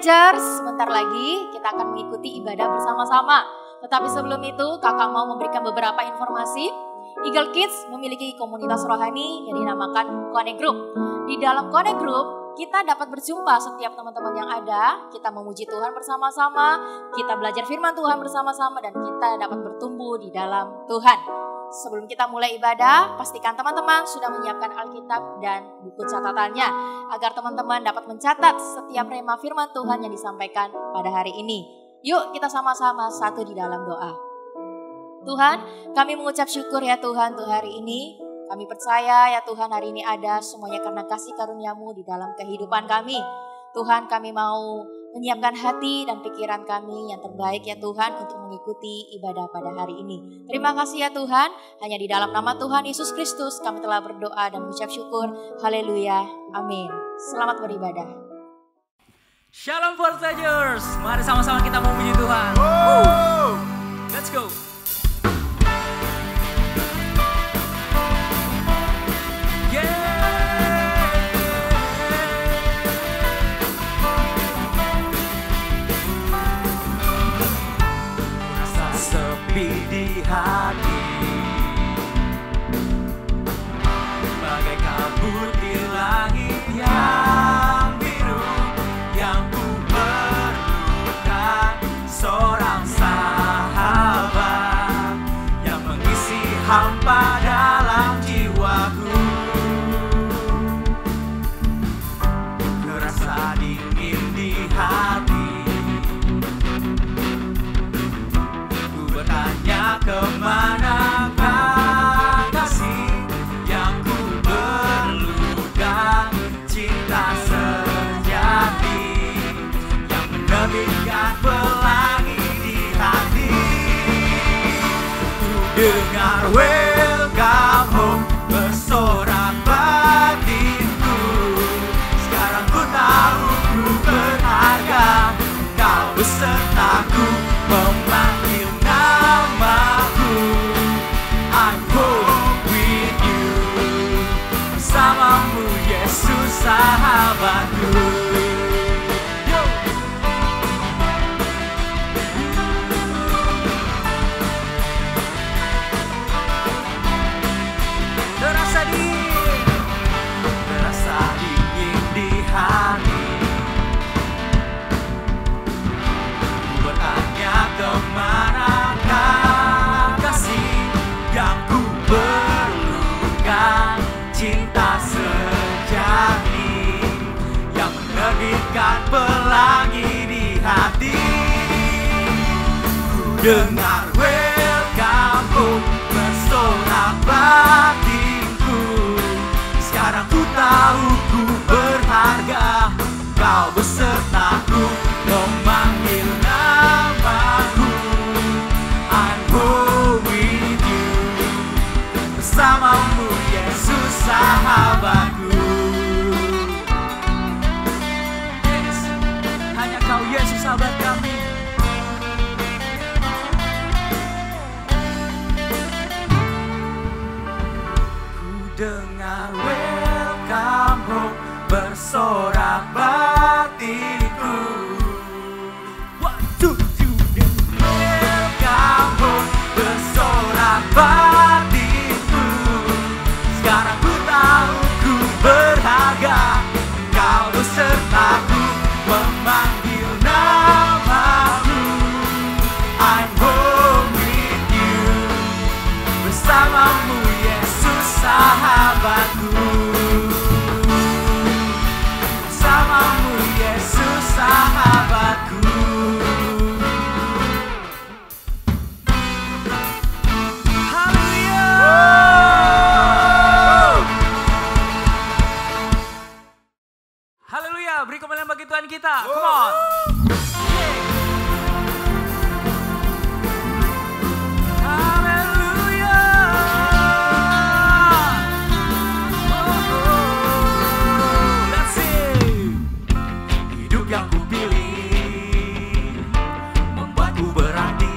Teenagers, sebentar lagi kita akan mengikuti ibadah bersama-sama. Tetapi sebelum itu, kakak mau memberikan beberapa informasi. Eagle Kids memiliki komunitas rohani yang dinamakan Connect Group. Di dalam Connect Group, kita dapat berjumpa setiap teman-teman yang ada. Kita memuji Tuhan bersama-sama, kita belajar firman Tuhan bersama-sama, dan kita dapat bertumbuh di dalam Tuhan. Sebelum kita mulai ibadah, pastikan teman-teman sudah menyiapkan Alkitab dan buku catatannya, agar teman-teman dapat mencatat setiap rema firman Tuhan yang disampaikan pada hari ini. Yuk kita sama-sama satu di dalam doa. Tuhan, kami mengucap syukur ya Tuhan untuk hari ini. Kami percaya ya Tuhan hari ini ada semuanya karena kasih karunia-Mu di dalam kehidupan kami. Tuhan, kami mau menyiapkan hati dan pikiran kami yang terbaik ya Tuhan untuk mengikuti ibadah pada hari ini. Terima kasih ya Tuhan, hanya di dalam nama Tuhan Yesus Kristus kami telah berdoa dan mengucap syukur. Haleluya, amin. Selamat beribadah. Shalom Fortagers, mari sama-sama kita memuji Tuhan. Let's go. Di hati bagai kabut di langit yang biru, yang ku perlukan seorang sahabat yang mengisi hampa dalam jiwaku. Terasa dingin di hati, bertanya kemanakah kasih yang ku perlukan, cinta sejati yang menerbitkan pelangi di hati. Ku dengar welcome home bersorak batinku, sekarang ku tahu ku berharga, kau besertaku memanggil namaku. I'm home with you, bersamamu Yesus sahabatku. Yo. Terasa dingin di hati, bertanya kemanakah kasih yang ku perlukan, cinta sejati yang menerbitkan pelangi di hati. Ku dengar welcome home bersorak batinku, sekarang ku tahu ku berharga, kau besertaku memanggil namaku. I'm home with you, bersamamu Yesus sahabatku. Yes, hanya kau Yesus sahabat kami. Ku dengar welcome home bersorak batinku. Bersorak batinku, sekarang ku tahu ku berharga, kau besertaku memanggil namaku. I'm home with you, bersamamu Yesus sahabatku. Bersamamu Yesus sahabatku. Beri kemuliaan bagi Tuhan kita. Come on. Haleluya. That's it. Hidup yang kupilih membuatku berarti.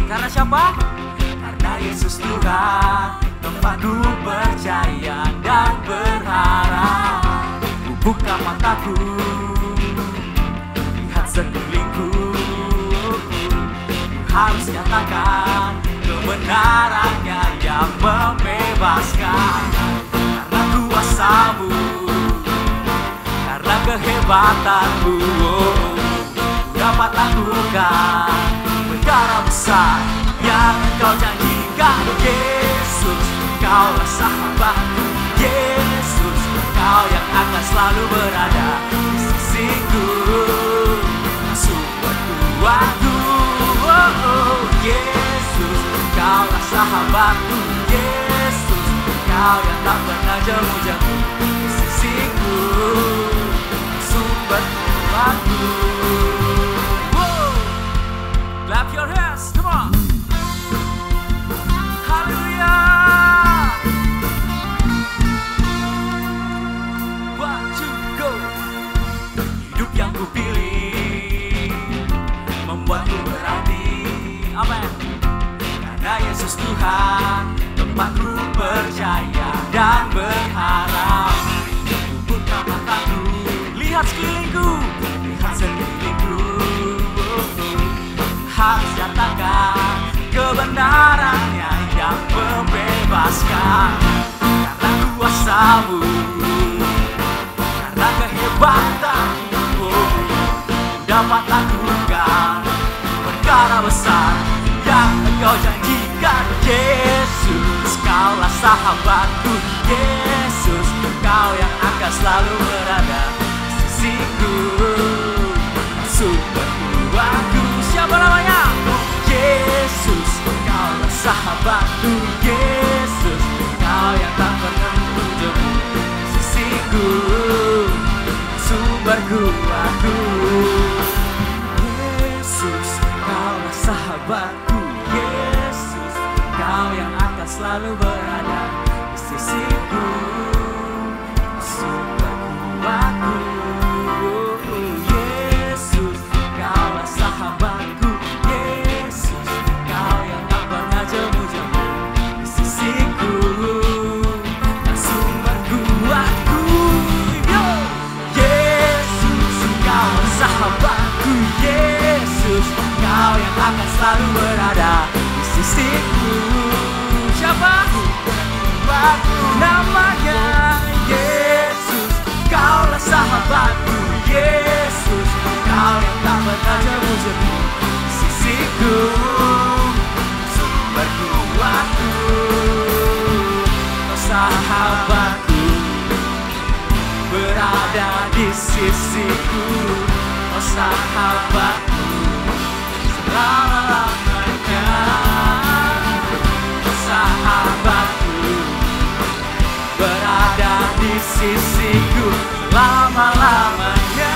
Karena siapa? Karena Yesus Tuhan, tempatku percaya dan berharap. Buka mataku, lihat harus nyatakan kebenarannya yang membebaskan. Karena kuasa-Mu, karena kehebatan-Mu, ku dapat lakukan perkara besar yang Engkau janjikan. Yesus, Engkaulah sahabatku. Yesus, Engkau yang akan selalu berada di sisiku, sumber kuatku. Oh, Yesus, Engkaulah sahabatku. Yesus, Engkau yang tak pernah jemu-jemu di sisiku, sumber kuatku. Clap your hands, come on. Hallelujah. One, two, go. Hidup yang kupilih membuatku berarti. Amen. Karena Yesus Tuhan, tempatku percaya dan berharap. Buka mataku, lihat sekelilingku, lihat sekelilingku. Harus nyatakan kebenarannya yang membebaskan. Karena kuasa-Mu, karena kehebatan-Mu, dapat lakukan perkara besar yang Engkau janjikan. Yesus, Kaulah sahabatku. Yesus, Kau yang akan selalu berada di sisiku, sumber kuatku. Siapa namanya? Yesus, Kaulah sahabatku. Yesus, Kau yang tak pernah jemu di sisiku, sumber kuatku. Yesus, Kaulah sahabatku. Yesus, Kau yang akan selalu berada di sisiku, sumber kuatku. Yesus, Kaulah sahabatku. Yesus, Kau yang tak pernah jemu-jemu di sisiku, sumber kuatku. Yo! Yesus, Kaulah sahabatku. Yesus, Kau yang akan selalu berada di sisiku. Siapa? Namanya Yesus, Kaulah sahabatku. Yesus, Kau yang tak pernah jemu-jemu di sisiku, sumber kuatku. Oh, sahabatku berada di sisiku. Oh, sahabatku selama-lamanya. Oh, sahabatku berada di sisiku selama-lamanya.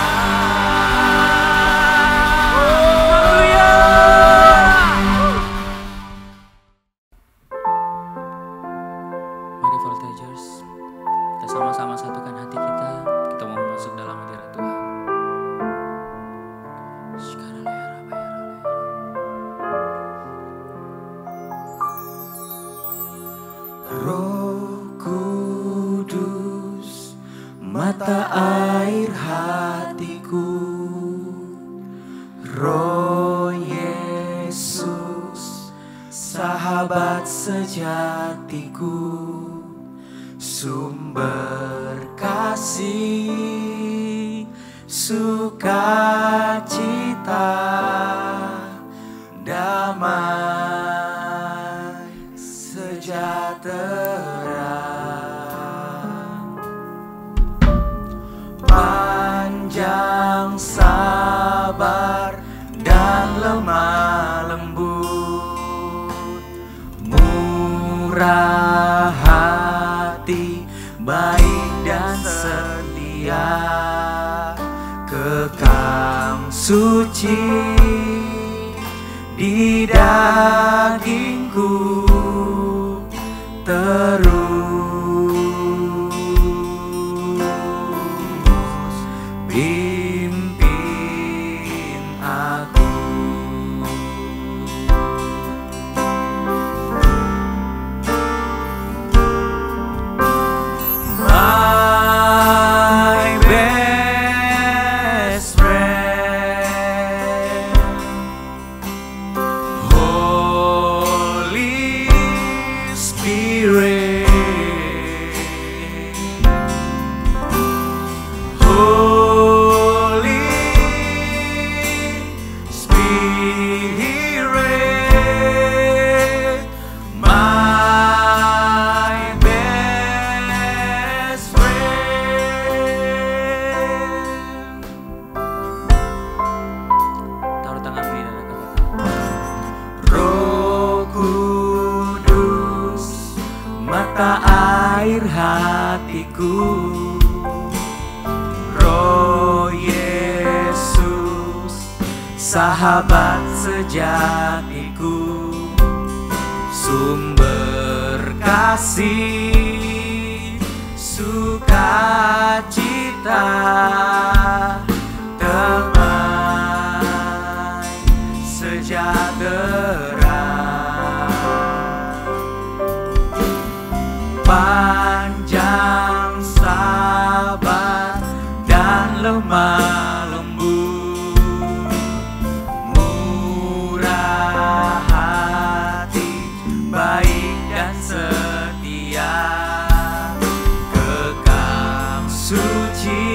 Mari Voltagers, kita sama-sama satukan hati kita. Kita mau masuk dalam hadirat Tuhan. Roh Kudus, mata air hatiku. Roh Yesus, sahabat sejatiku. Sumber kasih, sukacita, damai sejahtera. Panjang sabar dan lemah lembut, murah hati, baik dan setia, kekang suci di dagingku terus pimpin aku. My best friend, mata air hatiku. Roh Yesus, sahabat sejatiku, sumber kasih, sukacita, teman sejahtera. Panjang sabar dan lemah lembut, murah hati, baik dan setia, kekal suci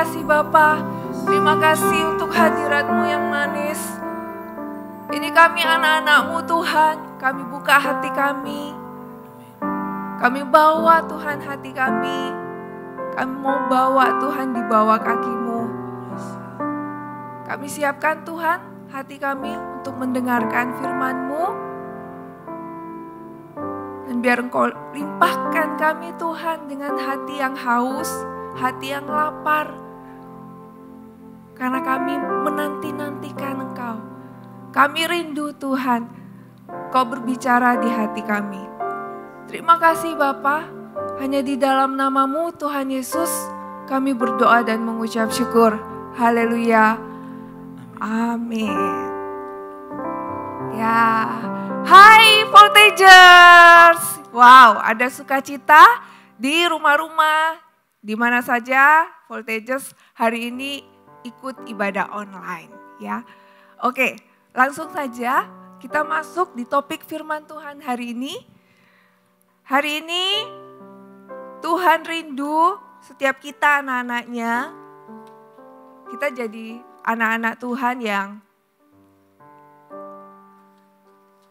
kasih Bapa, terima kasih untuk hadirat-Mu yang manis. Ini kami anak-anak-Mu Tuhan, kami buka hati kami. Kami bawa Tuhan hati kami. Kami mau bawa Tuhan di bawah kaki-Mu. Kami siapkan Tuhan hati kami untuk mendengarkan firman-Mu. Dan biar Engkau limpahkan kami Tuhan dengan hati yang haus, hati yang lapar. Karena kami menanti-nantikan Engkau. Kami rindu Tuhan, Kau berbicara di hati kami. Terima kasih Bapa, hanya di dalam nama-Mu Tuhan Yesus kami berdoa dan mengucap syukur. Haleluya. Amin. Ya, hai Voltagers. Wow, ada sukacita di rumah-rumah, di mana saja Voltagers hari ini ikut ibadah online ya. Oke, langsung saja kita masuk di topik firman Tuhan hari ini. Hari ini Tuhan rindu setiap kita anak-anaknya, kita jadi anak-anak Tuhan yang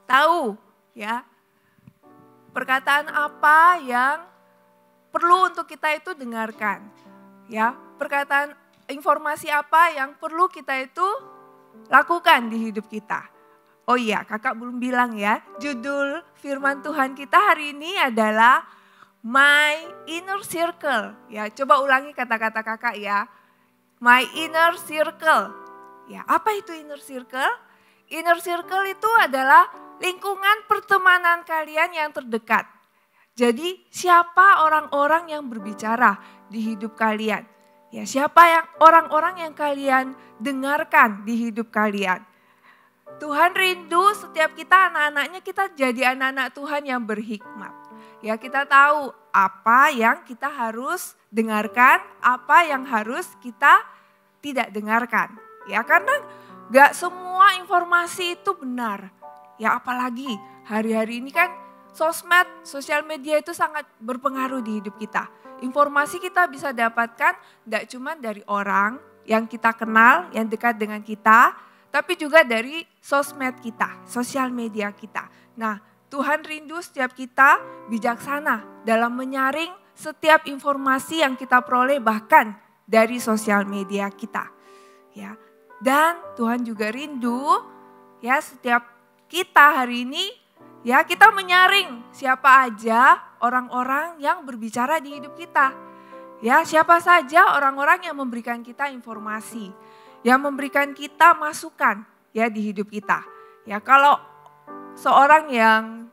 tahu ya perkataan apa yang perlu untuk kita itu dengarkan. Ya, perkataan informasi apa yang perlu kita itu lakukan di hidup kita. Oh iya, kakak belum bilang ya, judul firman Tuhan kita hari ini adalah My Inner Circle. Ya, coba ulangi kata-kata kakak ya. My Inner Circle. Ya, apa itu Inner Circle? Inner Circle itu adalah lingkungan pertemanan kalian yang terdekat. Jadi siapa orang-orang yang berbicara di hidup kalian? Ya, siapa yang orang-orang yang kalian dengarkan di hidup kalian? Tuhan rindu setiap kita anak-anaknya kita jadi anak-anak Tuhan yang berhikmat. Ya, kita tahu apa yang kita harus dengarkan, apa yang harus kita tidak dengarkan. Ya, karena gak semua informasi itu benar. Ya, apalagi hari-hari ini kan sosmed, sosial media itu sangat berpengaruh di hidup kita. Informasi kita bisa dapatkan gak cuma dari orang yang kita kenal, yang dekat dengan kita, tapi juga dari sosmed kita, sosial media kita. Nah, Tuhan rindu setiap kita bijaksana dalam menyaring setiap informasi yang kita peroleh bahkan dari sosial media kita. Ya. Dan Tuhan juga rindu ya setiap kita hari ini ya kita menyaring siapa aja orang-orang yang berbicara di hidup kita. Ya, siapa saja orang-orang yang memberikan kita informasi, yang memberikan kita masukan ya di hidup kita. Ya, kalau seorang yang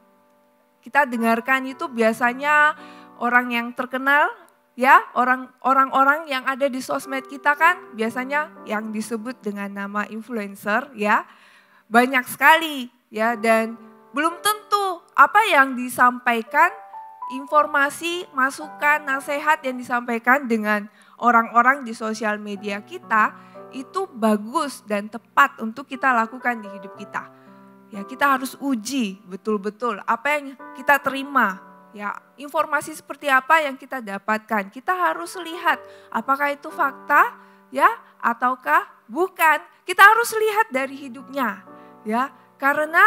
kita dengarkan itu biasanya orang yang terkenal ya, orang-orang yang ada di sosmed kita kan biasanya yang disebut dengan nama influencer ya. Banyak sekali ya dan belum tentu apa yang disampaikan, informasi, masukan, nasihat yang disampaikan dengan orang-orang di sosial media kita itu bagus dan tepat untuk kita lakukan di hidup kita. Ya, kita harus uji betul-betul apa yang kita terima. Ya, informasi seperti apa yang kita dapatkan. Kita harus lihat apakah itu fakta ya ataukah bukan. Kita harus lihat dari hidupnya. Ya, karena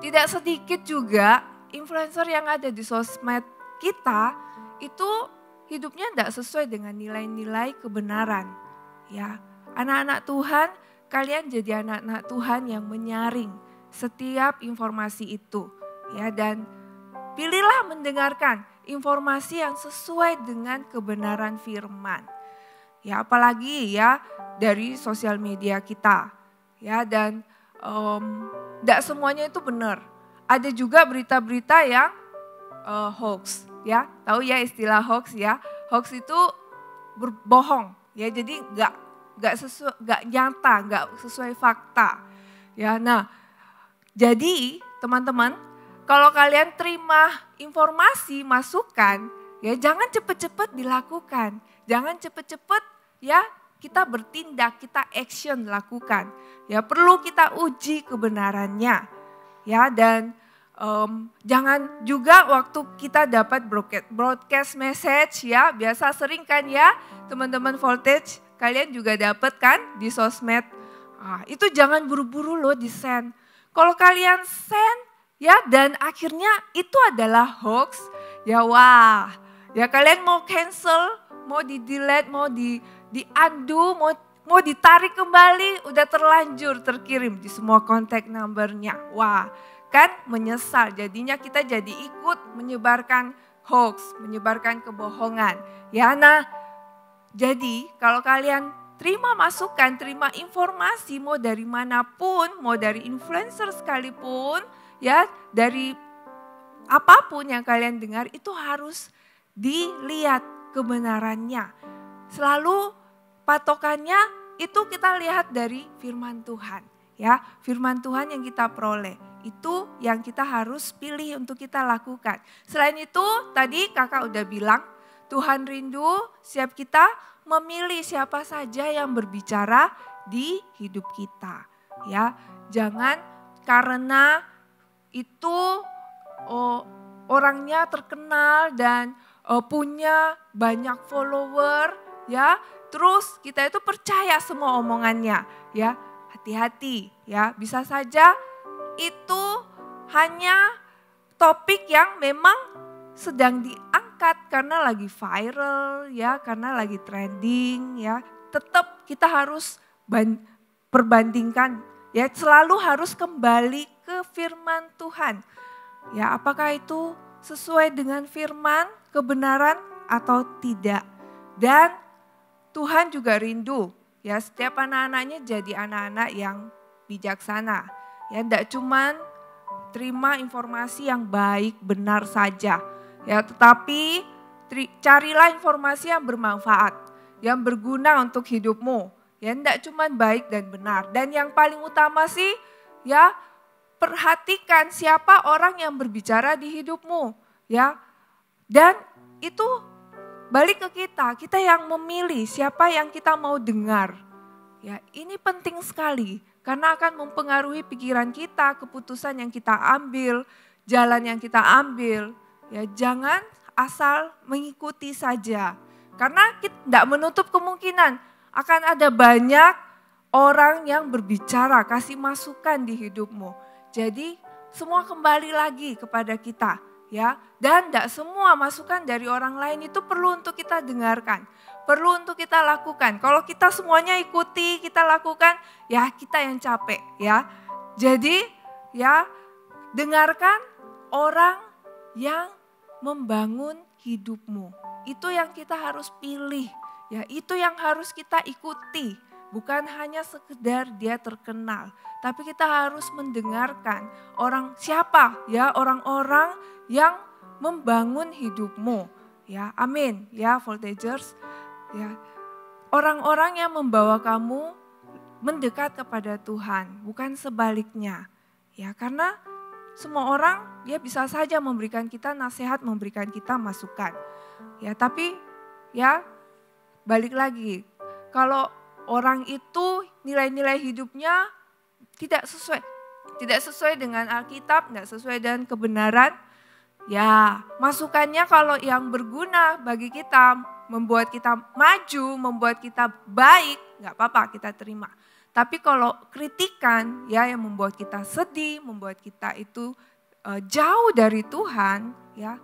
tidak sedikit juga influencer yang ada di sosmed kita itu hidupnya tidak sesuai dengan nilai-nilai kebenaran. Ya, anak-anak Tuhan, kalian jadi anak-anak Tuhan yang menyaring setiap informasi itu. Ya, dan pilihlah mendengarkan informasi yang sesuai dengan kebenaran firman. Ya, apalagi ya dari sosial media kita. Ya, dan tidak semuanya itu benar. Ada juga berita-berita yang hoax, ya. Tahu ya istilah hoax ya? Hoax itu berbohong, ya. Jadi nggak nyata, nggak sesuai fakta. Ya, nah, jadi teman-teman, kalau kalian terima informasi, masukan, ya jangan cepet-cepet dilakukan, jangan cepet-cepet ya kita bertindak, kita action lakukan. Ya perlu kita uji kebenarannya, ya dan jangan juga waktu kita dapat broadcast message ya, biasa sering kan ya teman-teman Voltage, kalian juga dapat kan di sosmed. Itu jangan buru-buru loh di send. Kalau kalian send ya dan akhirnya itu adalah hoax, ya wah, ya kalian mau cancel, mau di delete, mau di undo, mau ditarik kembali, udah terlanjur terkirim di semua kontak numbernya. Wah, kan menyesal, jadinya kita jadi ikut menyebarkan hoax, menyebarkan kebohongan. Ya nah, jadi kalau kalian terima masukan, terima informasi mau dari manapun, mau dari influencer sekalipun, ya dari apapun yang kalian dengar itu harus dilihat kebenarannya. Selalu patokannya itu kita lihat dari firman Tuhan. Ya, firman Tuhan yang kita peroleh. Itu yang kita harus pilih untuk kita lakukan. Selain itu tadi kakak udah bilang Tuhan rindu siap kita memilih siapa saja yang berbicara di hidup kita. Ya, jangan karena itu orangnya terkenal dan punya banyak follower ya, terus kita itu percaya semua omongannya ya. Hati-hati ya, bisa saja itu hanya topik yang memang sedang diangkat karena lagi viral ya, karena lagi trending ya. Tetap kita harus perbandingkan ya, selalu harus kembali ke firman Tuhan. Ya, apakah itu sesuai dengan firman, kebenaran atau tidak. Dan Tuhan juga rindu ya setiap anak-anaknya jadi anak-anak yang bijaksana. Ya, tidak cuman terima informasi yang baik, benar saja. Ya, tetapi carilah informasi yang bermanfaat, yang berguna untuk hidupmu. Ya, tidak cuman baik dan benar. Dan yang paling utama sih, ya perhatikan siapa orang yang berbicara di hidupmu. Ya, dan itu balik ke kita yang memilih siapa yang kita mau dengar. Ya, ini penting sekali karena akan mempengaruhi pikiran kita, keputusan yang kita ambil, jalan yang kita ambil. Ya, jangan asal mengikuti saja. Karena kita tidak menutup kemungkinan akan ada banyak orang yang berbicara, kasih masukan di hidupmu. Jadi semua kembali lagi kepada kita. Ya, dan tidak semua masukan dari orang lain itu perlu untuk kita dengarkan, perlu untuk kita lakukan. Kalau kita semuanya ikuti, kita lakukan, ya kita yang capek ya. Jadi ya dengarkan orang yang membangun hidupmu. Itu yang kita harus pilih, ya itu yang harus kita ikuti. Bukan hanya sekedar dia terkenal, tapi kita harus mendengarkan orang siapa ya, orang-orang yang membangun hidupmu. Ya, amin ya Voltagers. Ya, orang-orang yang membawa kamu mendekat kepada Tuhan, bukan sebaliknya. Ya, karena semua orang dia bisa saja memberikan kita nasihat, memberikan kita masukan. Ya, tapi ya balik lagi, kalau orang itu nilai-nilai hidupnya tidak sesuai dengan Alkitab, tidak sesuai dengan kebenaran, ya masukannya kalau yang berguna bagi kita, membuat kita maju, membuat kita baik, nggak apa-apa kita terima. Tapi kalau kritikan ya yang membuat kita sedih, membuat kita itu jauh dari Tuhan, ya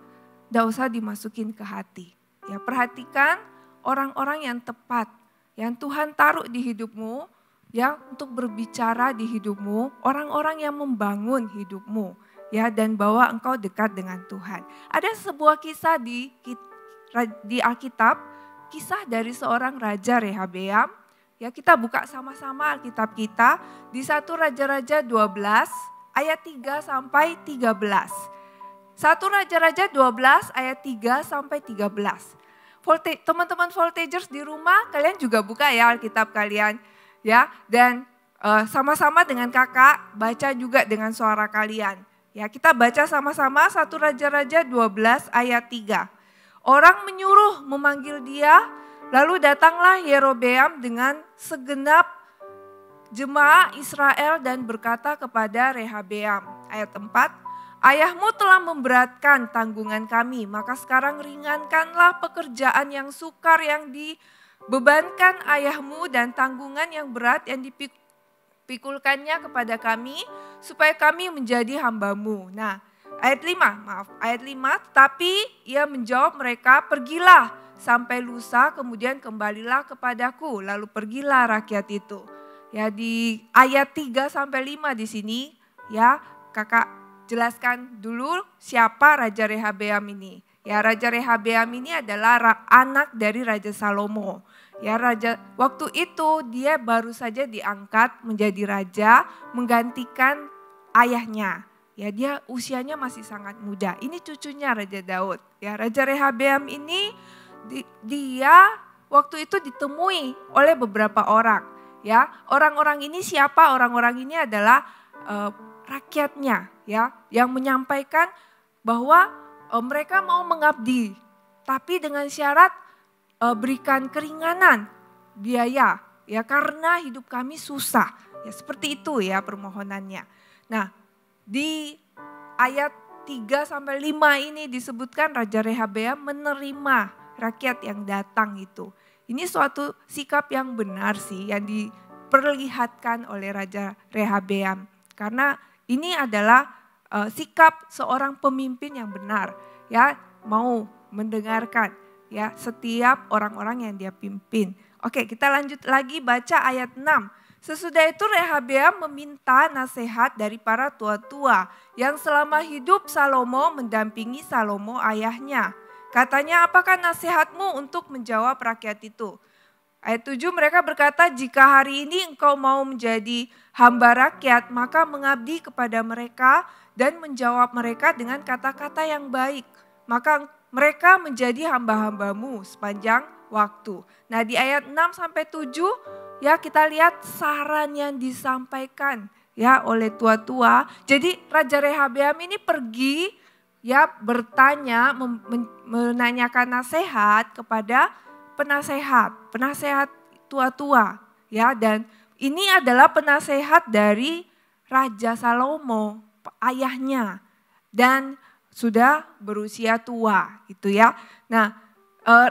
nggak usah dimasukin ke hati. Ya perhatikan orang-orang yang tepat, yang Tuhan taruh di hidupmu, ya untuk berbicara di hidupmu, orang-orang yang membangun hidupmu, ya dan bawa engkau dekat dengan Tuhan. Ada sebuah kisah di Alkitab, kisah dari seorang raja Rehabeam. Ya kita buka sama-sama Alkitab kita di 1 Raja-Raja 12 ayat 3 sampai 13. 1 Raja-Raja 12 ayat 3 sampai 13. Teman-teman Voltagers di rumah kalian juga buka ya Alkitab kalian ya, dan sama-sama dengan kakak baca juga dengan suara kalian. Ya kita baca sama-sama 1 Raja-Raja 12 ayat 3. Orang menyuruh memanggil dia, lalu datanglah Yerobeam dengan segenap jemaah Israel dan berkata kepada Rehabeam, ayat 4, ayahmu telah memberatkan tanggungan kami, maka sekarang ringankanlah pekerjaan yang sukar yang dibebankan ayahmu dan tanggungan yang berat yang dipikulkannya kepada kami, supaya kami menjadi hambamu. Nah, ayat 5, tapi ia menjawab mereka, pergilah sampai lusa, kemudian kembalilah kepadaku, lalu pergilah rakyat itu. Ya di ayat 3 sampai 5 di sini, ya kakak jelaskan dulu siapa Raja Rehabeam ini. Ya Raja Rehabeam ini adalah anak dari Raja Salomo. Ya waktu itu dia baru saja diangkat menjadi raja, menggantikan ayahnya. Ya dia usianya masih sangat muda. Ini cucunya Raja Daud. Ya Raja Rehabeam ini dia waktu itu ditemui oleh beberapa orang. Ya orang-orang ini siapa? Orang-orang ini adalah rakyatnya, ya yang menyampaikan bahwa mereka mau mengabdi, tapi dengan syarat berikan keringanan biaya, ya karena hidup kami susah. Ya seperti itu ya permohonannya. Nah di ayat 3 sampai 5 ini disebutkan Raja Rehabeam menerima rakyat yang datang itu. Ini suatu sikap yang benar sih yang diperlihatkan oleh Raja Rehabeam. Karena ini adalah sikap seorang pemimpin yang benar. Ya mau mendengarkan ya setiap orang-orang yang dia pimpin. Oke kita lanjut lagi baca ayat 6. Sesudah itu Rehabeam meminta nasihat dari para tua-tua yang selama hidup Salomo mendampingi Salomo ayahnya. Katanya, apakah nasihatmu untuk menjawab rakyat itu? Ayat 7 mereka berkata, jika hari ini engkau mau menjadi hamba rakyat, maka mengabdi kepada mereka dan menjawab mereka dengan kata-kata yang baik. Maka mereka menjadi hamba-hambamu sepanjang waktu. Nah di ayat 6 sampai 7 ya kita lihat saran yang disampaikan ya oleh tua-tua. Jadi Raja Rehabeam ini pergi ya bertanya, menanyakan nasihat kepada penasehat tua-tua ya, dan ini adalah penasehat dari Raja Salomo, ayahnya, dan sudah berusia tua gitu ya. Nah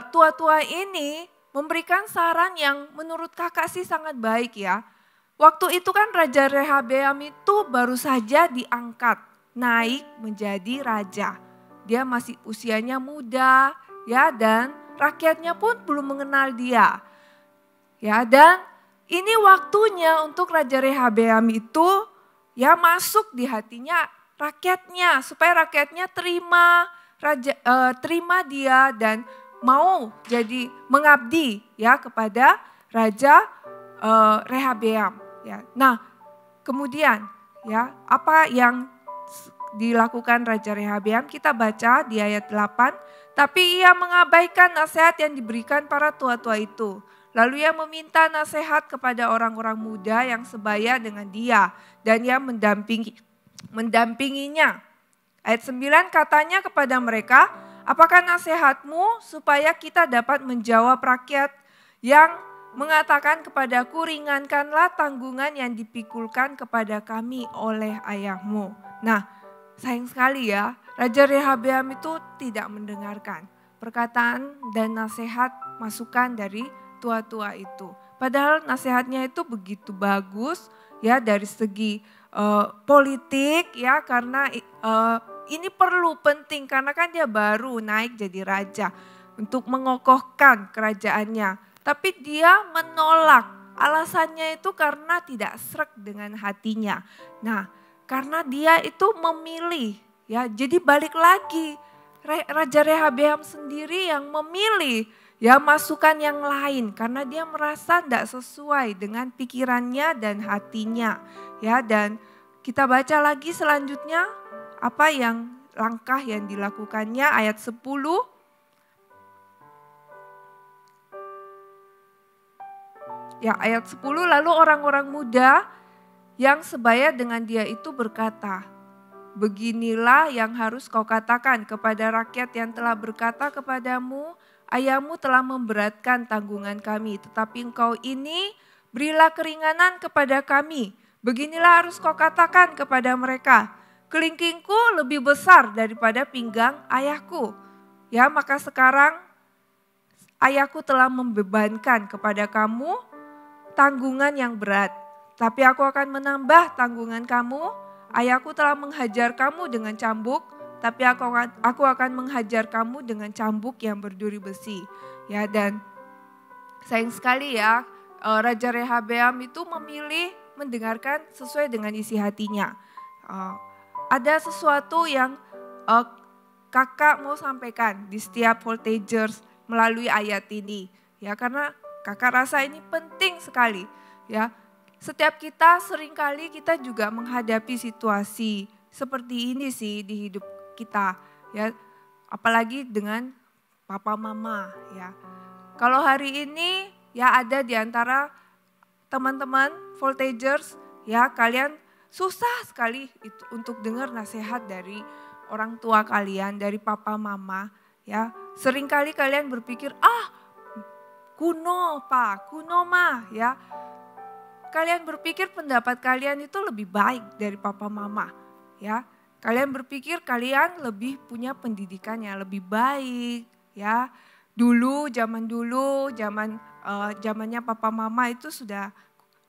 tua-tua ini memberikan saran yang menurut kakak sih sangat baik ya. Waktu itu kan Raja Rehabeam itu baru saja diangkat naik menjadi raja. Dia masih usianya muda ya, dan rakyatnya pun belum mengenal dia. Ya, dan ini waktunya untuk Raja Rehabeam itu ya masuk di hatinya rakyatnya supaya rakyatnya terima dia dan mau jadi mengabdi ya kepada Raja Rehabeam ya. Nah, kemudian ya apa yang dilakukan Raja Rehabeam kita baca di ayat 8. Tapi ia mengabaikan nasihat yang diberikan para tua-tua itu. Lalu ia meminta nasihat kepada orang-orang muda yang sebaya dengan dia. Dan ia mendampingi mendampinginya. Ayat 9 katanya kepada mereka, apakah nasihatmu supaya kita dapat menjawab rakyat yang mengatakan kepadaku, ringankanlah tanggungan yang dipikulkan kepada kami oleh ayahmu. Nah, sayang sekali ya, Raja Rehabeam itu tidak mendengarkan perkataan dan nasihat masukan dari tua-tua itu. Padahal nasihatnya itu begitu bagus ya dari segi politik ya, karena ini perlu penting karena kan dia baru naik jadi raja untuk mengokohkan kerajaannya. Tapi dia menolak, alasannya itu karena tidak sreg dengan hatinya. Nah, karena dia itu memilih ya, jadi balik lagi Raja Rehabeam sendiri yang memilih ya masukan yang lain karena dia merasa tidak sesuai dengan pikirannya dan hatinya ya. Dan kita baca lagi selanjutnya apa yang langkah yang dilakukannya ayat 10. Ya, ayat 10, lalu orang-orang muda yang sebaya dengan dia itu berkata, beginilah yang harus kau katakan kepada rakyat yang telah berkata kepadamu, ayahmu telah memberatkan tanggungan kami, tetapi engkau ini berilah keringanan kepada kami. Beginilah harus kau katakan kepada mereka, kelingkingku lebih besar daripada pinggang ayahku. Ya, maka sekarang ayahku telah membebankan kepada kamu tanggungan yang berat, tapi aku akan menambah tanggungan kamu. Ayahku telah menghajar kamu dengan cambuk, tapi aku akan menghajar kamu dengan cambuk yang berduri besi. Ya, dan sayang sekali ya, Raja Rehabeam itu memilih mendengarkan sesuai dengan isi hatinya. Ada sesuatu yang kakak mau sampaikan di setiap Voltagers melalui ayat ini. Ya, karena kakak rasa ini penting sekali ya. Setiap kita seringkali kita juga menghadapi situasi seperti ini sih di hidup kita ya. Apalagi dengan papa mama ya. Kalau hari ini ya ada di antara teman-teman Voltagers ya, kalian susah sekali untuk dengar nasihat dari orang tua kalian, dari papa mama ya. Seringkali kalian berpikir, kuno pak, kuno mah ya. Kalian berpikir pendapat kalian itu lebih baik dari papa mama ya. Kalian berpikir kalian lebih punya pendidikan yang lebih baik ya. Zamannya papa mama itu sudah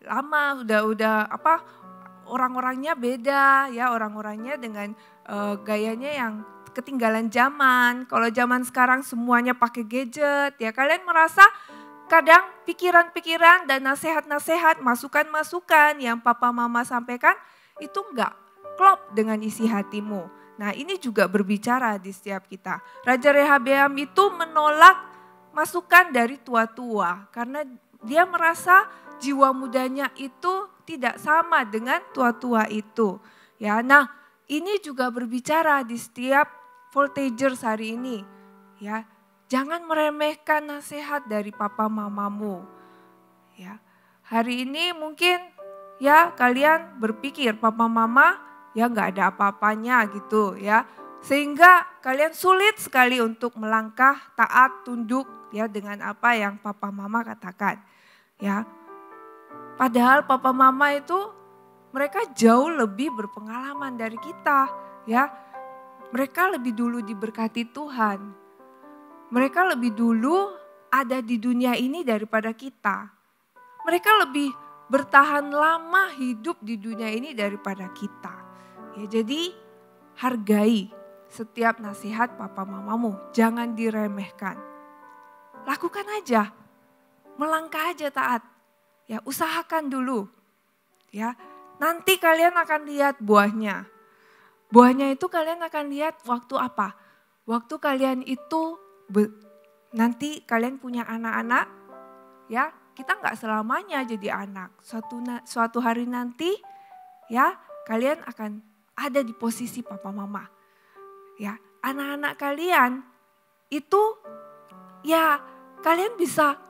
lama, udah orang-orangnya beda ya, orang-orangnya dengan gayanya yang ketinggalan zaman. Kalau zaman sekarang semuanya pakai gadget ya, kalian merasa kadang pikiran-pikiran dan nasihat-nasihat, masukan-masukan yang papa mama sampaikan itu enggak klop dengan isi hatimu. Nah, ini juga berbicara di setiap kita. Raja Rehabeam itu menolak masukan dari tua-tua karena dia merasa jiwa mudanya itu tidak sama dengan tua-tua itu. Ya, nah, ini juga berbicara di setiap Voltagers hari ini. Ya, jangan meremehkan nasihat dari papa mamamu. Ya, hari ini mungkin ya kalian berpikir papa mama ya nggak ada apa-apanya gitu ya. Sehingga kalian sulit sekali untuk melangkah taat tunduk ya dengan apa yang papa mama katakan. Ya, padahal papa mama itu mereka jauh lebih berpengalaman dari kita ya. Mereka lebih dulu diberkati Tuhan. Mereka lebih dulu ada di dunia ini daripada kita. Mereka lebih bertahan lama hidup di dunia ini daripada kita. Ya, jadi hargai setiap nasihat papa mamamu. Jangan diremehkan. Lakukan aja. Melangkah aja taat. Ya, usahakan dulu. Ya, nanti kalian akan lihat buahnya. Buahnya itu kalian akan lihat waktu apa? Waktu kalian itu nanti kalian punya anak-anak, ya kita nggak selamanya jadi anak. Suatu hari nanti, ya kalian akan ada di posisi papa mama. Ya, anak-anak kalian itu, ya kalian bisa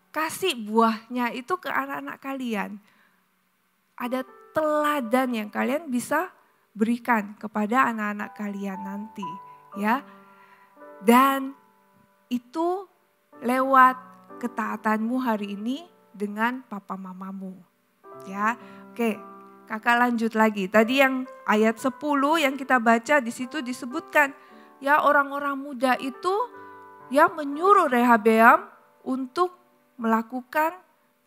kasih buahnya itu ke anak-anak kalian. Ada teladan yang kalian bisa berikan kepada anak-anak kalian nanti, ya. Dan itu lewat ketaatanmu hari ini dengan papa mamamu, ya. Oke, kakak lanjut lagi. Tadi yang ayat 10 yang kita baca di situ disebutkan, ya orang-orang muda itu ya menyuruh Rehabeam untuk melakukan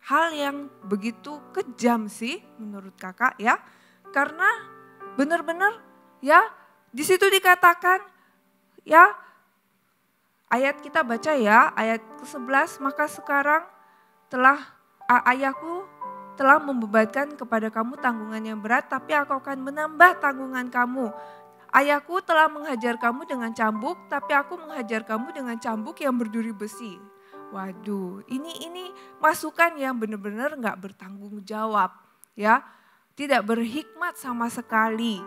hal yang begitu kejam sih menurut kakak ya. Karena benar-benar ya di situ dikatakan ya ayat kita baca ya ayat ke-11, maka sekarang ayahku telah membebankan kepada kamu tanggungan yang berat, tapi aku akan menambah tanggungan kamu. Ayahku telah menghajar kamu dengan cambuk, tapi aku menghajar kamu dengan cambuk yang berduri besi. Waduh, ini masukan yang benar-benar nggak bertanggung jawab, ya, tidak berhikmat sama sekali.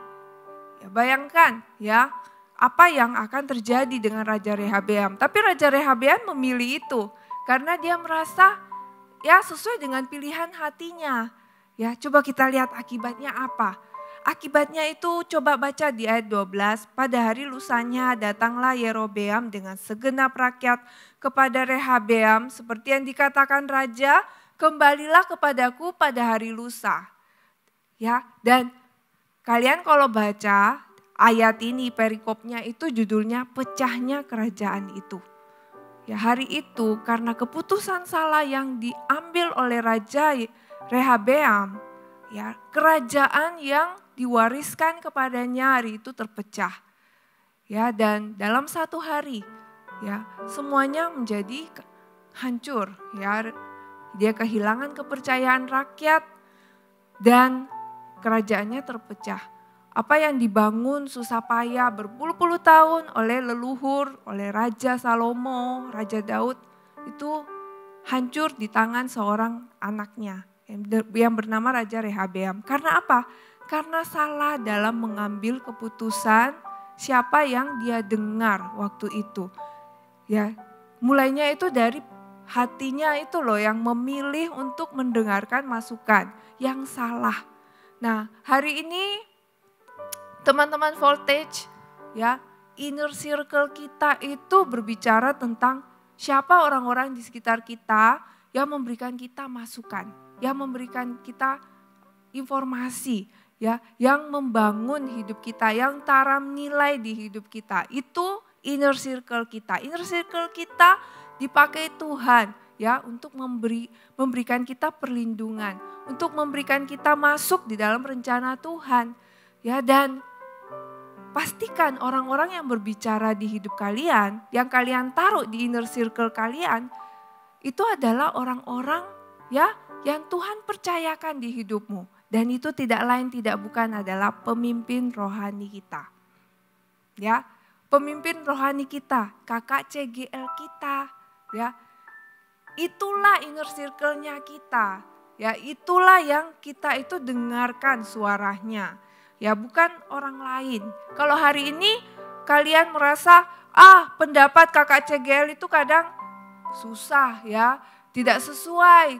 Ya, bayangkan, ya, apa yang akan terjadi dengan Raja Rehabeam. Tapi Raja Rehabeam memilih itu karena dia merasa ya sesuai dengan pilihan hatinya. Ya, coba kita lihat akibatnya apa. Akibatnya itu coba baca di ayat 12. Pada hari lusanya datanglah Yerobeam dengan segenap rakyat kepada Rehabeam. Seperti yang dikatakan raja, kembalilah kepadaku pada hari lusa. Ya, dan kalian kalau baca ayat ini perikopnya itu judulnya pecahnya kerajaan itu. Ya, hari itu karena keputusan salah yang diambil oleh Raja Rehabeam, ya, kerajaan yang diwariskan kepadanya hari itu terpecah. Ya, dan dalam satu hari ya semuanya menjadi hancur, ya. Dia kehilangan kepercayaan rakyat dan kerajaannya terpecah. Apa yang dibangun susah payah berpuluh-puluh tahun oleh leluhur, oleh Raja Salomo, Raja Daud, itu hancur di tangan seorang anaknya yang bernama Raja Rehabeam. Karena apa? Karena salah dalam mengambil keputusan siapa yang dia dengar waktu itu. Ya, mulainya itu dari hatinya itu loh yang memilih untuk mendengarkan masukan yang salah. Nah, hari ini teman-teman Voltage, ya, inner circle kita itu berbicara tentang siapa orang-orang di sekitar kita yang memberikan kita masukan, yang memberikan kita informasi, ya, yang membangun hidup kita, yang taram nilai di hidup kita. Itu inner circle kita. Inner circle kita dipakai Tuhan, ya, untuk memberikan kita perlindungan, untuk memberikan kita masuk di dalam rencana Tuhan, ya. Dan pastikan orang-orang yang berbicara di hidup kalian, yang kalian taruh di inner circle kalian, itu adalah orang-orang ya yang Tuhan percayakan di hidupmu. Dan itu tidak lain tidak bukan adalah pemimpin rohani kita. Ya, pemimpin rohani kita, kakak CGL kita, ya. Itulah inner circle-nya kita. Ya, itulah yang kita itu dengarkan suaranya. Ya, bukan orang lain. Kalau hari ini kalian merasa pendapat kakak CGL itu kadang susah ya, tidak sesuai.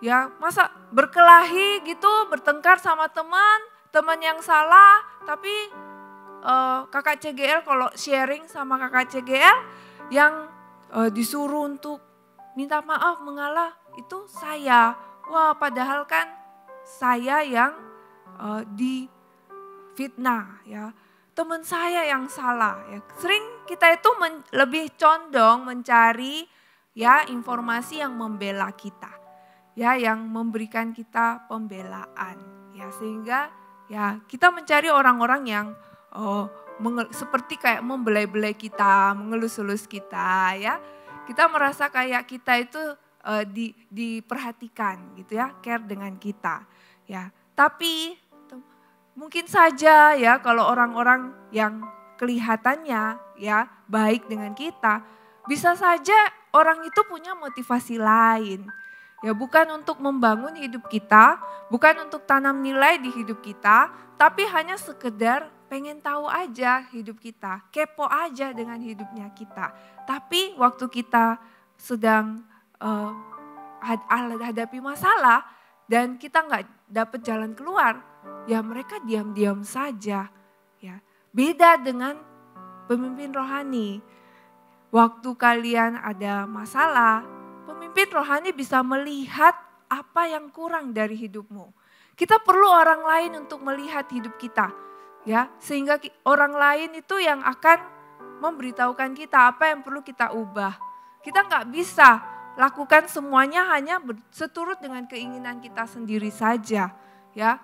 Ya, masa berkelahi gitu, bertengkar sama teman yang salah, tapi kakak CGL kalau sharing sama kakak CGL yang disuruh untuk minta maaf mengalah itu saya. Wah, padahal kan saya yang fitnah ya, teman saya yang salah ya. Sering kita itu lebih condong mencari ya informasi yang membela kita, ya, yang memberikan kita pembelaan ya, sehingga ya kita mencari orang-orang yang seperti kayak membelai-belai kita, mengelus-elus kita ya. Kita merasa kayak kita itu diperhatikan gitu ya, care dengan kita ya. Tapi mungkin saja ya kalau orang-orang yang kelihatannya ya baik dengan kita, bisa saja orang itu punya motivasi lain. Ya, bukan untuk membangun hidup kita, bukan untuk tanam nilai di hidup kita, tapi hanya sekedar pengen tahu aja hidup kita, kepo aja dengan hidupnya kita. Tapi waktu kita sedang hadapi masalah dan kita nggak dapet jalan keluar, ya mereka diam-diam saja. Beda dengan pemimpin rohani. Waktu kalian ada masalah, pemimpin rohani bisa melihat apa yang kurang dari hidupmu. Kita perlu orang lain untuk melihat hidup kita, ya, sehingga orang lain itu yang akan memberitahukan kita apa yang perlu kita ubah. Kita nggak bisa lakukan semuanya hanya seturut dengan keinginan kita sendiri saja, ya.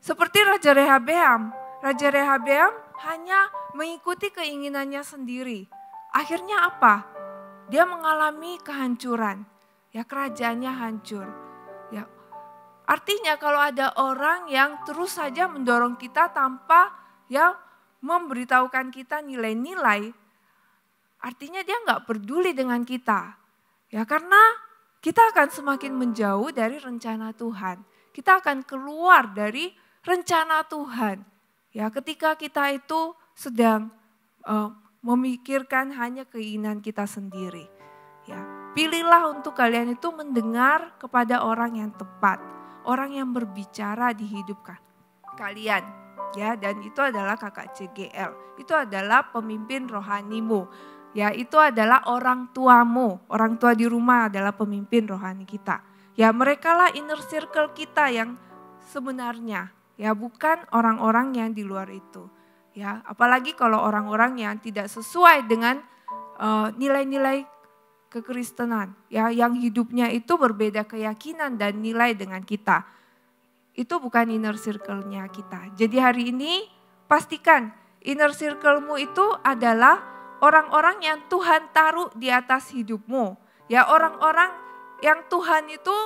Seperti Raja Rehabeam. Raja Rehabeam hanya mengikuti keinginannya sendiri. Akhirnya apa? Dia mengalami kehancuran. Ya, kerajaannya hancur. Ya. Artinya kalau ada orang yang terus saja mendorong kita tanpa ya memberitahukan kita nilai-nilai, artinya dia nggak peduli dengan kita. Ya, karena kita akan semakin menjauh dari rencana Tuhan. Kita akan keluar dari rencana Tuhan. Ya, ketika kita itu sedang memikirkan hanya keinginan kita sendiri. Ya, pilihlah untuk kalian itu mendengar kepada orang yang tepat, orang yang berbicara di hidup kalian. Ya, dan itu adalah kakak CGL. Itu adalah pemimpin rohanimu. Ya, itu adalah orang tuamu. Orang tua di rumah adalah pemimpin rohani kita. Ya, merekalah inner circle kita yang sebenarnya. Ya, bukan orang-orang yang di luar itu. Ya, apalagi kalau orang-orang yang tidak sesuai dengan nilai-nilai kekristenan, ya, yang hidupnya itu berbeda keyakinan dan nilai dengan kita. Itu bukan inner circle-nya kita. Jadi hari ini pastikan inner circle-mu itu adalah orang-orang yang Tuhan taruh di atas hidupmu. Ya, orang-orang yang Tuhan itu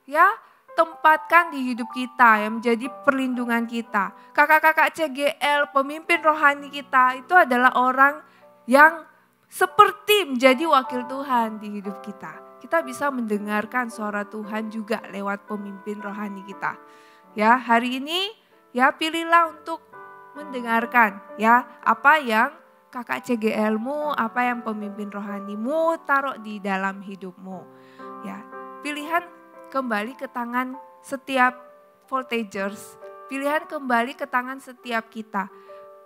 ya tempatkan di hidup kita, yang menjadi perlindungan kita. Kakak-kakak CGL, pemimpin rohani kita itu adalah orang yang seperti menjadi wakil Tuhan di hidup kita. Kita bisa mendengarkan suara Tuhan juga lewat pemimpin rohani kita. Ya, hari ini ya pilihlah untuk mendengarkan ya apa yang kakak CGL-mu, apa yang pemimpin rohanimu taruh di dalam hidupmu. Ya, pilihan kembali ke tangan setiap voltagers, pilihan kembali ke tangan setiap kita.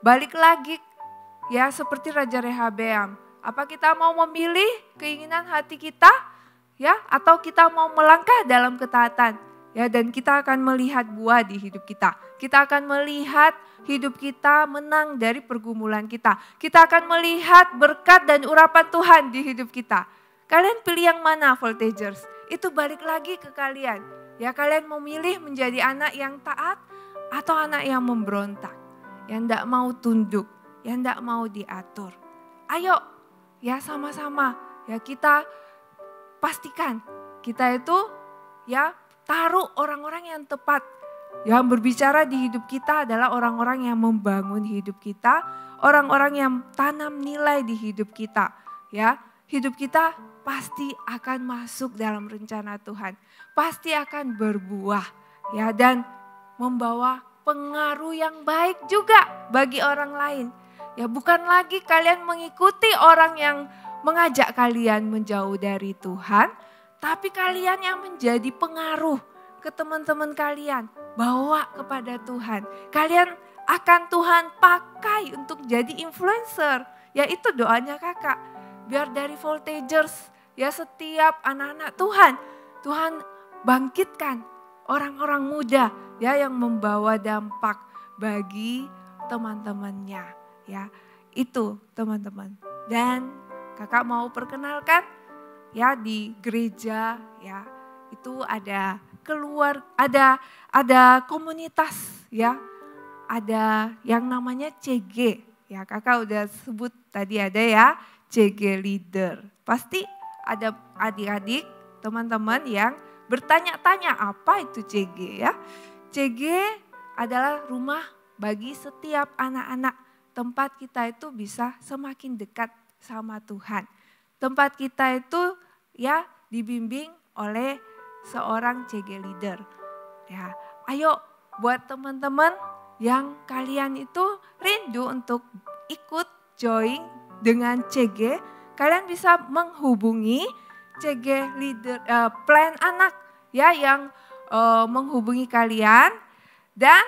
Balik lagi ya seperti Raja Rehabeam. Apa kita mau memilih keinginan hati kita ya atau kita mau melangkah dalam ketaatan? Ya, dan kita akan melihat buah di hidup kita. Kita akan melihat hidup kita menang dari pergumulan kita. Kita akan melihat berkat dan urapan Tuhan di hidup kita. Kalian pilih yang mana, voltagers? Itu balik lagi ke kalian. Ya, kalian memilih menjadi anak yang taat atau anak yang memberontak. Yang tidak mau tunduk, yang tidak mau diatur. Ayo, ya sama-sama. Ya, kita pastikan kita itu ya taruh orang-orang yang tepat. Yang berbicara di hidup kita adalah orang-orang yang membangun hidup kita, orang-orang yang tanam nilai di hidup kita. Ya, hidup kita pasti akan masuk dalam rencana Tuhan. Pasti akan berbuah ya dan membawa pengaruh yang baik juga bagi orang lain. Ya, bukan lagi kalian mengikuti orang yang mengajak kalian menjauh dari Tuhan, tapi kalian yang menjadi pengaruh ke teman-teman kalian, bawa kepada Tuhan. Kalian akan Tuhan pakai untuk jadi influencer. Ya, itu doanya kakak. Biar dari voltagers, ya setiap anak-anak Tuhan, Tuhan bangkitkan orang-orang muda ya yang membawa dampak bagi teman-temannya. Ya, itu teman-teman. Dan kakak mau perkenalkan ya di gereja ya itu ada komunitas ya, ada yang namanya CG ya, kakak udah sebut tadi ada ya CG leader. Pasti ada adik-adik teman-teman yang bertanya-tanya apa itu CG ya. CG adalah rumah bagi setiap anak-anak, tempat kita itu bisa semakin dekat sama Tuhan. Tempat kita itu ya dibimbing oleh seorang CG leader. Ya, ayo buat teman-teman yang kalian itu rindu untuk ikut join dengan CG, kalian bisa menghubungi CG leader plan anak ya yang menghubungi kalian. Dan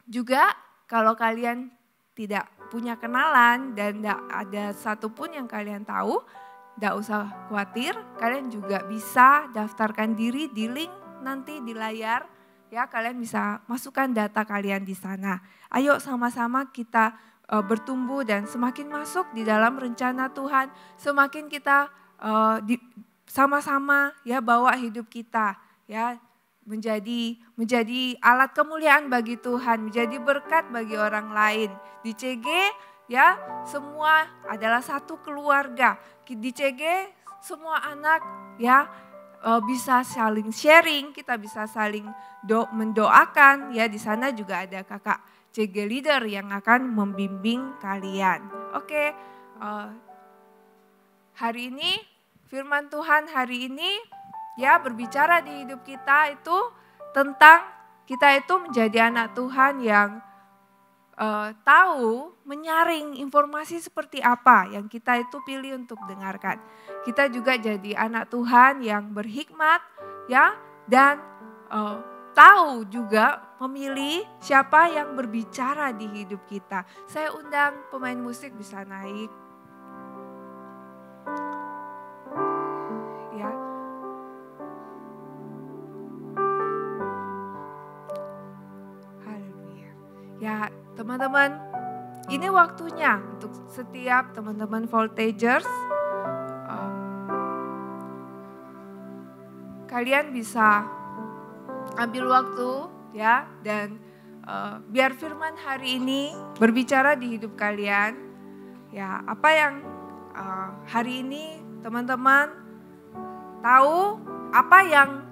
juga kalau kalian tidak punya kenalan dan tidak ada satupun yang kalian tahu, tidak usah khawatir. Kalian juga bisa daftarkan diri di link nanti di layar. Ya, kalian bisa masukkan data kalian di sana. Ayo sama-sama kita bertumbuh dan semakin masuk di dalam rencana Tuhan, semakin kita sama-sama ya bawa hidup kita ya menjadi alat kemuliaan bagi Tuhan, menjadi berkat bagi orang lain. Di CG ya semua adalah satu keluarga. Di CG semua anak ya bisa saling sharing, kita bisa saling mendoakan ya. Di sana juga ada kakak CG leader yang akan membimbing kalian. Oke, hari ini firman Tuhan hari ini ya berbicara di hidup kita itu tentang kita itu menjadi anak Tuhan yang tahu menyaring informasi seperti apa yang kita itu pilih untuk dengarkan. Kita juga jadi anak Tuhan yang berhikmat ya dan tahu juga memilih siapa yang berbicara di hidup kita. Saya undang pemain musik bisa naik. Ya. Haleluya. Ya, teman-teman, ini waktunya untuk setiap teman-teman Voltagers. Kalian bisa ambil waktu ya dan biar firman hari ini berbicara di hidup kalian. Ya, apa yang hari ini teman-teman tahu, apa yang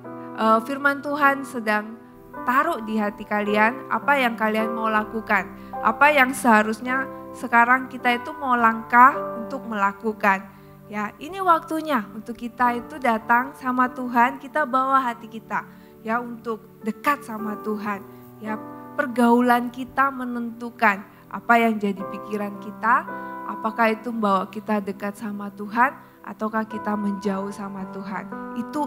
firman Tuhan sedang taruh di hati kalian, apa yang kalian mau lakukan, apa yang seharusnya sekarang kita itu mau langkah untuk melakukan. Ya, ini waktunya untuk kita itu datang sama Tuhan, kita bawa hati kita ya untuk dekat sama Tuhan. Ya, pergaulan kita menentukan apa yang jadi pikiran kita, apakah itu membawa kita dekat sama Tuhan ataukah kita menjauh sama Tuhan. Itu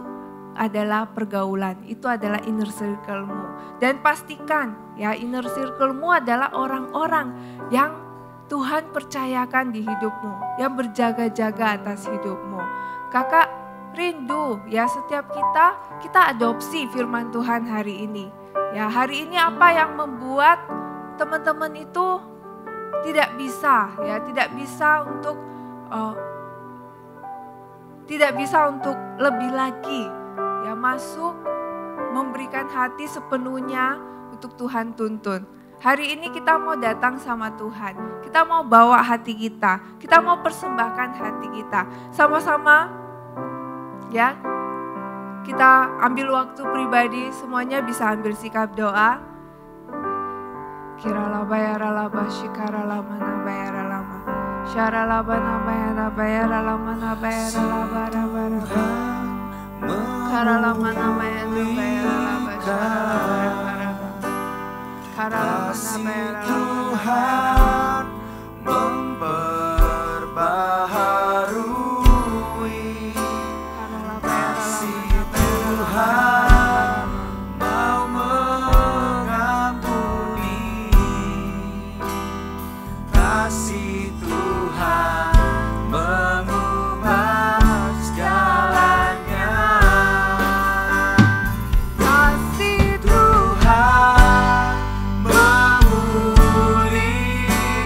adalah pergaulan, itu adalah inner circle-mu. Dan pastikan ya inner circle-mu adalah orang-orang yang Tuhan percayakan di hidupmu, yang berjaga-jaga atas hidupmu. Kakak rindu ya setiap kita adopsi firman Tuhan hari ini. Ya, hari ini apa yang membuat teman-teman itu tidak bisa untuk lebih lagi ya masuk memberikan hati sepenuhnya untuk Tuhan tuntun. Hari ini kita mau datang sama Tuhan, kita mau bawa hati kita mau persembahkan hati kita. Sama-sama ya, kita ambil waktu pribadi, semuanya bisa ambil sikap doa. Kiralaba yaralaba shikaralama nabayaralama syaralaba nabayaralama nabayaralaba rabaraba karalama nabayaralaba syaralaba kasih Tuhan memperbaharui, kasih Tuhan mau mengampuni, kasih Tuhan mengubah segalanya, kasih Tuhan memulihkan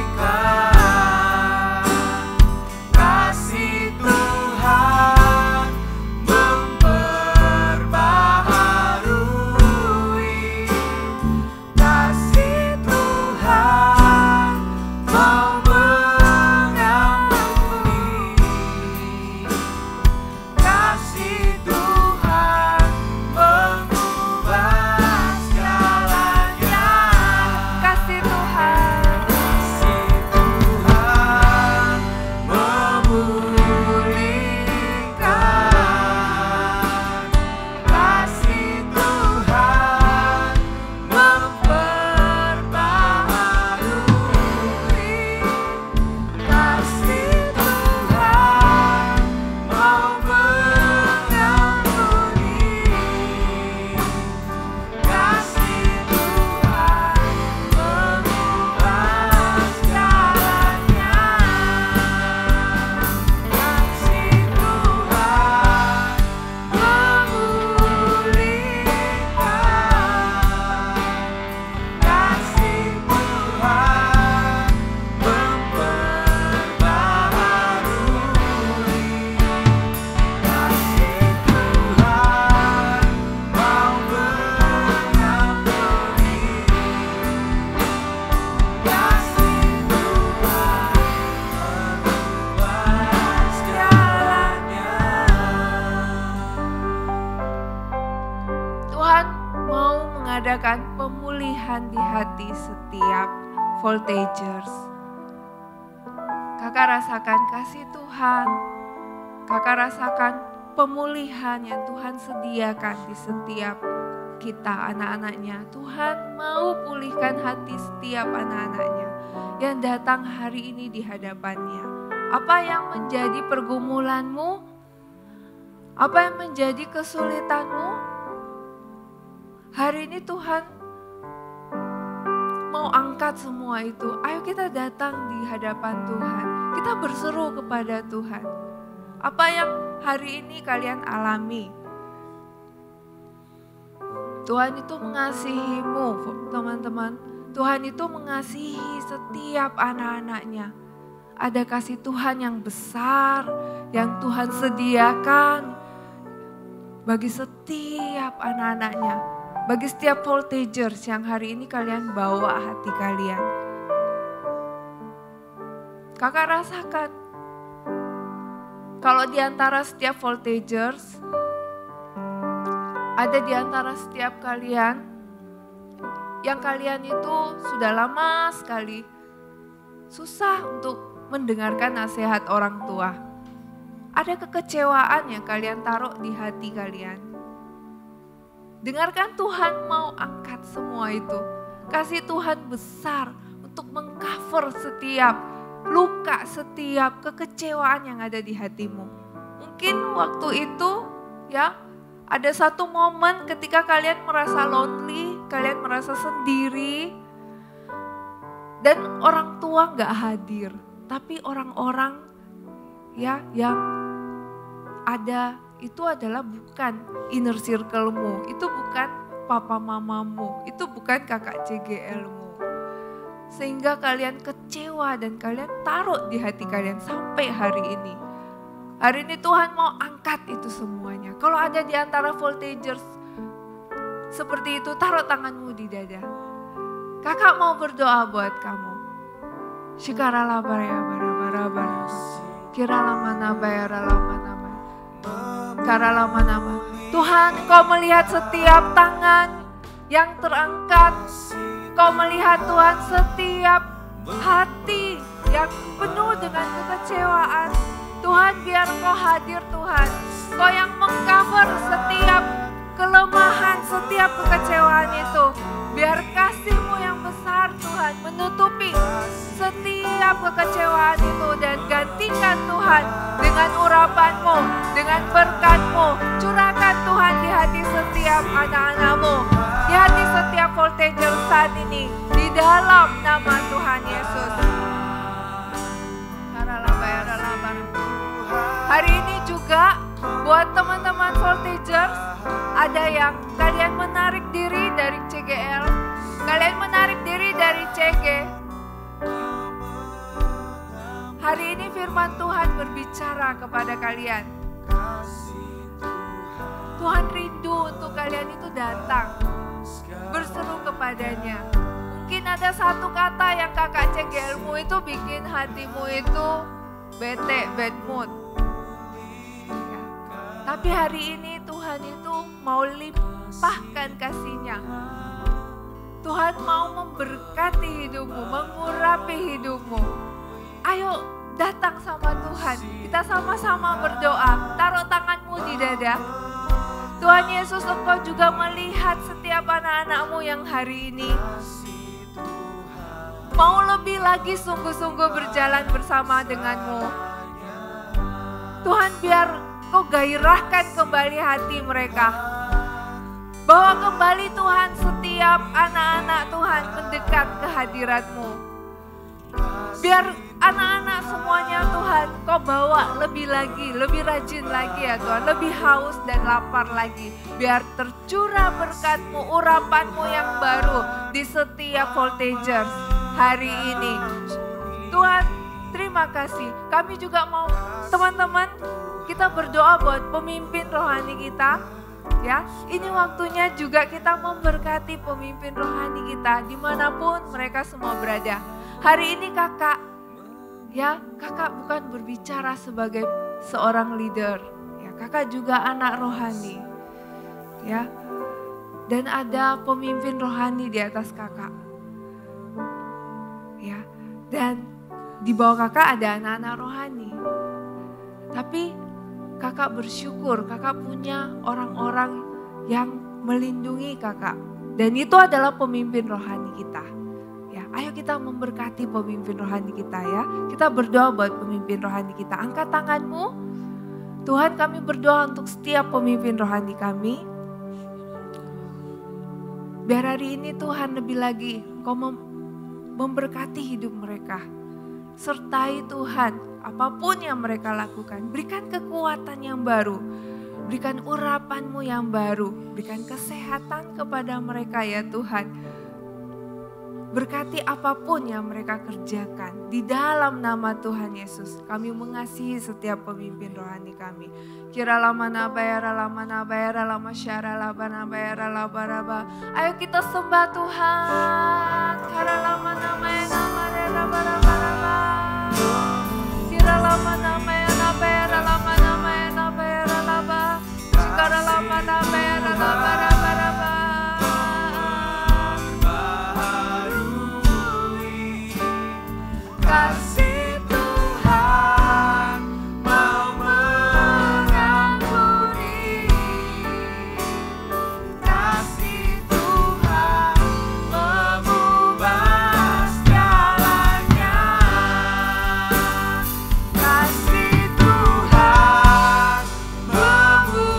hati setiap voltagers. Kakak rasakan kasih Tuhan, kakak rasakan pemulihan yang Tuhan sediakan di setiap kita anak-anaknya. Tuhan mau pulihkan hati setiap anak-anaknya yang datang hari ini di hadapannya. Apa yang menjadi pergumulanmu? Apa yang menjadi kesulitanmu? Hari ini Tuhan mau angkat semua itu. Ayo kita datang di hadapan Tuhan. Kita berseru kepada Tuhan. Apa yang hari ini kalian alami? Tuhan itu mengasihimu, teman-teman. Tuhan itu mengasihi setiap anak-anaknya. Ada kasih Tuhan yang besar, yang Tuhan sediakan bagi setiap anak-anaknya. Bagi setiap voltagers yang hari ini kalian bawa hati kalian. Kakak rasakan, kalau di antara setiap voltagers, ada di antara setiap kalian, yang kalian itu sudah lama sekali susah untuk mendengarkan nasihat orang tua. Ada kekecewaan yang kalian taruh di hati kalian. Dengarkan, Tuhan mau angkat semua itu. Kasih Tuhan besar untuk mengcover setiap luka, setiap kekecewaan yang ada di hatimu. Mungkin waktu itu ya ada satu momen ketika kalian merasa lonely, kalian merasa sendiri. Dan orang tua gak hadir. Tapi orang-orang ya yang ada itu adalah bukan inner circle-mu, itu bukan papa mamamu, itu bukan kakak CGL-mu. Sehingga kalian kecewa dan kalian taruh di hati kalian sampai hari ini. Hari ini Tuhan mau angkat itu semuanya. Kalau ada di antara voltagers seperti itu, taruh tanganmu di dada. Kakak mau berdoa buat kamu. Shikarala baraya bara bara. Kirala mana bayara lama nama. Karala nama. Tuhan, Kau melihat setiap tangan yang terangkat. Kau melihat Tuhan setiap hati yang penuh dengan kekecewaan. Tuhan, biar Kau hadir Tuhan. Kau yang mengcover setiap kelemahan, setiap kekecewaan itu. Biar kasih-Mu yang besar Tuhan menutupi setiap kekecewaan itu. Dan gantikan Tuhan dengan urapan-Mu, dengan berkat-Mu. Curahkan Tuhan di hati setiap anak-anak-Mu. Di hati setiap voltager saat ini. Di dalam nama Tuhan Yesus. Hari ini juga buat teman-teman voltagers, ada yang kalian menarik diri dari CGL, kalian menarik diri dari CG. Hari ini firman Tuhan berbicara kepada kalian. Tuhan rindu untuk kalian itu datang, berseru kepadanya. Mungkin ada satu kata yang kakak CGL-mu itu bikin hatimu itu bete, bad mood. Ya. Tapi hari ini Tuhan itu mau limpahkan kasih-Nya. Tuhan mau memberkati hidupmu, mengurapi hidupmu. Ayo datang sama Tuhan, kita sama-sama berdoa. Taruh tanganmu di dada. Tuhan Yesus, Engkau juga melihat setiap anak-anak-Mu yang hari ini mau lebih lagi sungguh-sungguh berjalan bersama dengan-Mu. Tuhan, biar Kau gairahkan kembali hati mereka. Bawa kembali Tuhan setiap anak-anak Tuhan mendekat ke hadirat-Mu. Biar anak-anak semuanya Tuhan Kau bawa lebih lagi, lebih rajin lagi ya Tuhan. Lebih haus dan lapar lagi. Biar tercurah berkat-Mu, urapan-Mu yang baru di setiap voltagers hari ini. Tuhan, terima kasih. Kami juga mau teman-teman kita berdoa buat pemimpin rohani kita. Ya, ini waktunya juga kita memberkati pemimpin rohani kita dimanapun mereka semua berada. Hari ini kakak bukan berbicara sebagai seorang leader. Ya, kakak juga anak rohani. Ya, dan ada pemimpin rohani di atas kakak. Dan di bawah kakak ada anak-anak rohani. Tapi kakak bersyukur, kakak punya orang-orang yang melindungi kakak. Dan itu adalah pemimpin rohani kita. Ya, ayo kita memberkati pemimpin rohani kita ya. Kita berdoa buat pemimpin rohani kita. Angkat tanganmu. Tuhan, kami berdoa untuk setiap pemimpin rohani kami. Biar hari ini Tuhan lebih lagi Kau memberkati hidup mereka. Sertai Tuhan apapun yang mereka lakukan. Berikan kekuatan yang baru. Berikan urapan-Mu yang baru. Berikan kesehatan kepada mereka ya Tuhan. Berkati apapun yang mereka kerjakan. Di dalam nama Tuhan Yesus. Kami mengasihi setiap pemimpin rohani kami. Kira lama nabayara lama nabayara lama syara laba nabayara laba raba. Ayo kita sembah Tuhan. Kira lama namanya nabayara laba raba raba. Kira lama namanya nabayara lama namanya nabayara laba. Kira lama nabayara laba raba raba. Kasih Tuhan mau mengampuni. Kasih Tuhan mengubah segalanya. Kasih Tuhan memulihkan.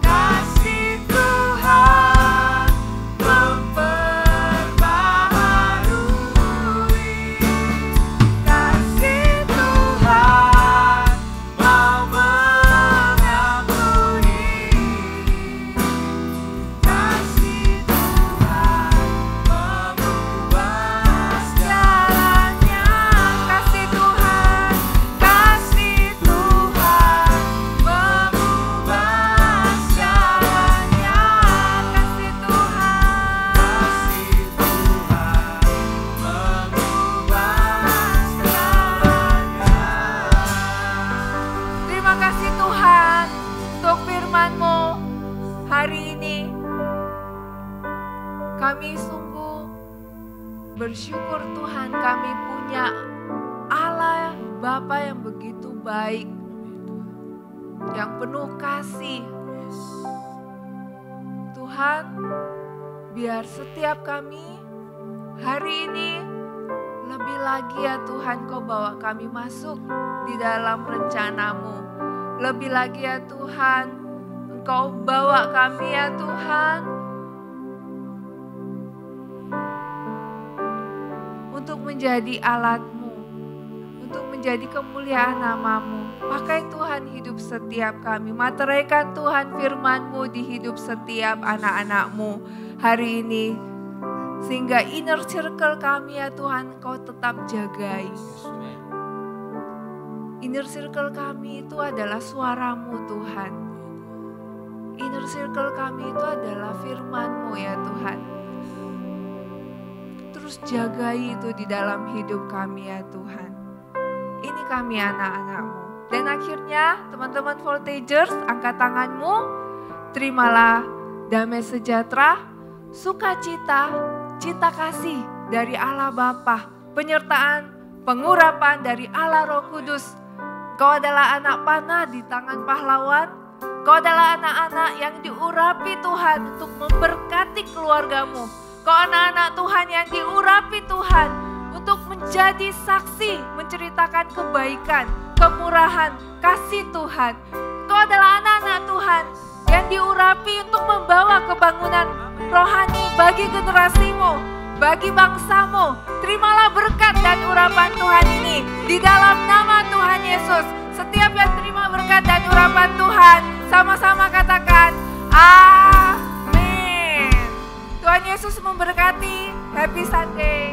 Kasih Tuhan bersyukur Tuhan kami punya Allah Bapa yang begitu baik, yang penuh kasih. Tuhan, biar setiap kami hari ini lebih lagi ya Tuhan Kau bawa kami masuk di dalam rencana-Mu. Lebih lagi ya Tuhan, Engkau bawa kami ya Tuhan untuk menjadi alat-Mu, untuk menjadi kemuliaan nama-Mu. Pakai Tuhan hidup setiap kami, materaikan Tuhan firman-Mu di hidup setiap anak-anak-Mu hari ini. Sehingga inner circle kami ya Tuhan Kau tetap jagai. Inner circle kami itu adalah suara-Mu Tuhan. Inner circle kami itu adalah firman-Mu ya Tuhan. Terus jagai itu di dalam hidup kami ya Tuhan. Ini kami anak-anak-Mu. Dan akhirnya teman-teman Voltagers, angkat tanganmu. Terimalah damai sejahtera, sukacita, cinta kasih dari Allah Bapa, penyertaan, pengurapan dari Allah Roh Kudus. Kau adalah anak panah di tangan pahlawan. Kau adalah anak-anak yang diurapi Tuhan untuk memberkati keluargamu. Kau anak-anak Tuhan yang diurapi Tuhan untuk menjadi saksi, menceritakan kebaikan, kemurahan, kasih Tuhan. Kau adalah anak-anak Tuhan yang diurapi untuk membawa kebangunan rohani bagi generasimu, bagi bangsamu. Terimalah berkat dan urapan Tuhan ini di dalam nama Tuhan Yesus. Setiap yang terima berkat dan urapan Tuhan, sama-sama katakan amin. Tuhan Yesus memberkati. Happy Sunday.